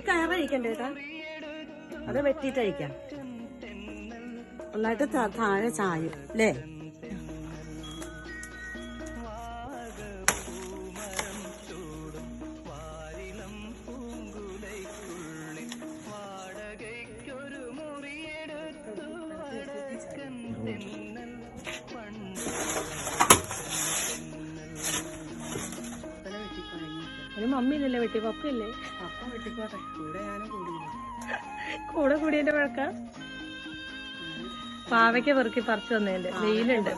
കയറഴിക്കണ്ടേ ഏട്ടാ? അത് വെട്ടിയിട്ടഴിക്കാം. നന്നായിട്ട് താഴെ ചായും അല്ലേ? മമ്മിയിലല്ലേ വെട്ടി, പപ്പയല്ലേ? പപ്പ വെട്ടിക്കോട്ടെ, കൂടെ ഞാനും കൂടെ കൂടിയതിന്റെ വഴക്ക. പാവയ്ക്ക പെറുക്കി പറിച്ചു വന്നതിന്റെ വെയിലുണ്ട്.